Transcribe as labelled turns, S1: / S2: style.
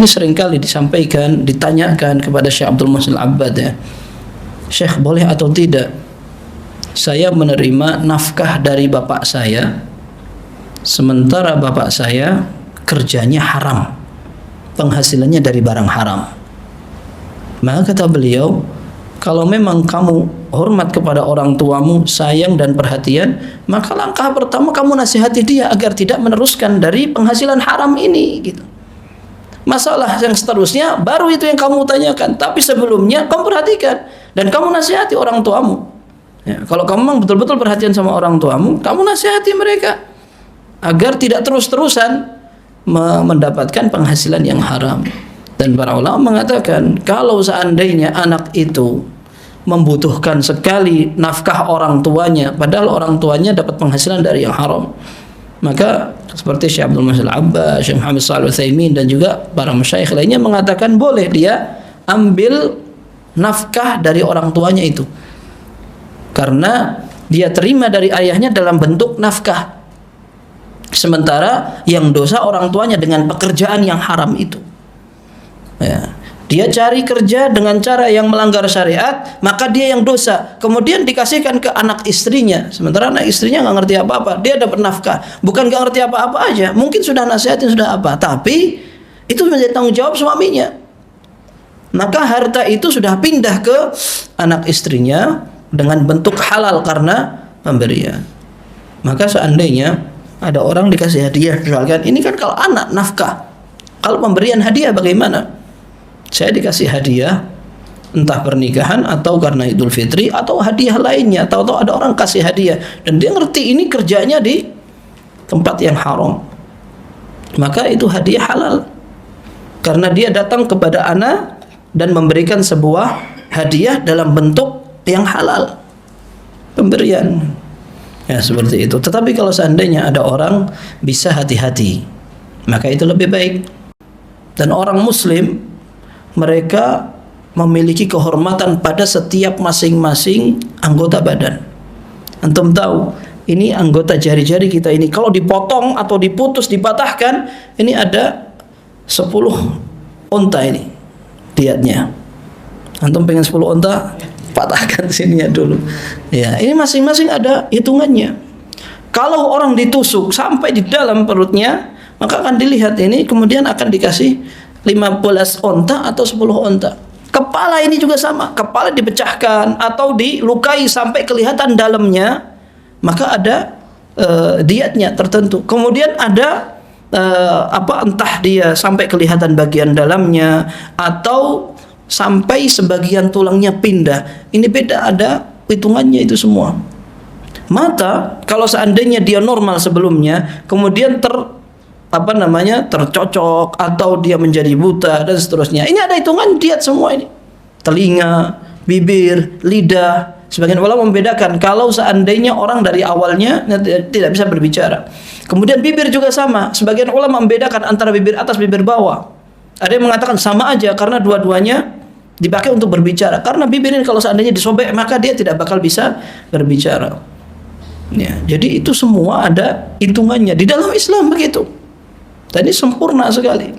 S1: Ini seringkali disampaikan, ditanyakan kepada Syekh Abdul Muhsin Al-Abbad, ya, Syekh, boleh atau tidak saya menerima nafkah dari bapak saya sementara bapak saya kerjanya haram, penghasilannya dari barang haram? Maka kata beliau, kalau memang kamu hormat kepada orang tuamu, sayang dan perhatian, maka langkah pertama kamu nasihati dia agar tidak meneruskan dari penghasilan haram ini, gitu. Masalah yang seterusnya baru itu yang kamu tanyakan, tapi sebelumnya kamu perhatikan dan kamu nasihati orang tuamu, ya, kalau kamu memang betul-betul perhatian sama orang tuamu, kamu nasihati mereka agar tidak terus-terusan mendapatkan penghasilan yang haram. Dan para ulama mengatakan, kalau seandainya anak itu membutuhkan sekali nafkah orang tuanya, padahal orang tuanya dapat penghasilan dari yang haram, maka seperti Syekh Abdul Muhsin Al-Abbad, Syekh Muhammad Shalih Al-Utsaimin dan juga para masyayikh lainnya mengatakan boleh dia ambil nafkah dari orang tuanya itu, karena dia terima dari ayahnya dalam bentuk nafkah, sementara yang dosa orang tuanya dengan pekerjaan yang haram itu, ya. Dia cari kerja dengan cara yang melanggar syariat, maka dia yang dosa. Kemudian dikasihkan ke anak istrinya, sementara anak istrinya nggak ngerti apa-apa. Dia dapat nafkah, bukan nggak ngerti apa-apa aja, mungkin sudah nasihatin, sudah apa, tapi itu menjadi tanggung jawab suaminya. Maka harta itu sudah pindah ke anak istrinya dengan bentuk halal karena pemberian. Maka seandainya ada orang dikasih hadiah, misalkan ini kan kalau anak nafkah, kalau pemberian hadiah bagaimana? Saya dikasih hadiah entah pernikahan atau karena Idul Fitri atau hadiah lainnya, tahu-tahu ada orang kasih hadiah dan dia ngerti ini kerjanya di tempat yang haram, maka itu hadiah halal karena dia datang kepada ana dan memberikan sebuah hadiah dalam bentuk yang halal, pemberian, ya, seperti itu. Tetapi kalau seandainya ada orang bisa hati-hati, maka itu lebih baik. Dan orang muslim mereka memiliki kehormatan pada setiap masing-masing anggota badan. Antum tahu, ini anggota jari-jari kita ini kalau dipotong atau diputus, dipatahkan, ini ada 10 unta ini diatnya. Antum pengen 10 unta? Patahkan sininya dulu. Ya, ini masing-masing ada hitungannya. Kalau orang ditusuk sampai di dalam perutnya, maka akan dilihat ini, kemudian akan dikasih 15 onta atau 10 onta. Kepala ini juga sama, kepala dipecahkan atau dilukai sampai kelihatan dalamnya, maka ada diatnya tertentu. Kemudian ada entah dia sampai kelihatan bagian dalamnya atau sampai sebagian tulangnya pindah. Ini beda, ada hitungannya itu semua. Mata, kalau seandainya dia normal sebelumnya, kemudian tercocok atau dia menjadi buta dan seterusnya, ini ada hitungan diat semua ini. Telinga, bibir, lidah, sebagian ulama membedakan kalau seandainya orang dari awalnya tidak bisa berbicara. Kemudian bibir juga sama, sebagian ulama membedakan antara bibir atas, bibir bawah. Ada yang mengatakan sama aja karena dua-duanya dipakai untuk berbicara, karena bibir ini kalau seandainya disobek maka dia tidak bakal bisa berbicara, ya. Jadi itu semua ada hitungannya di dalam Islam begitu. Tadi sempurna sekali.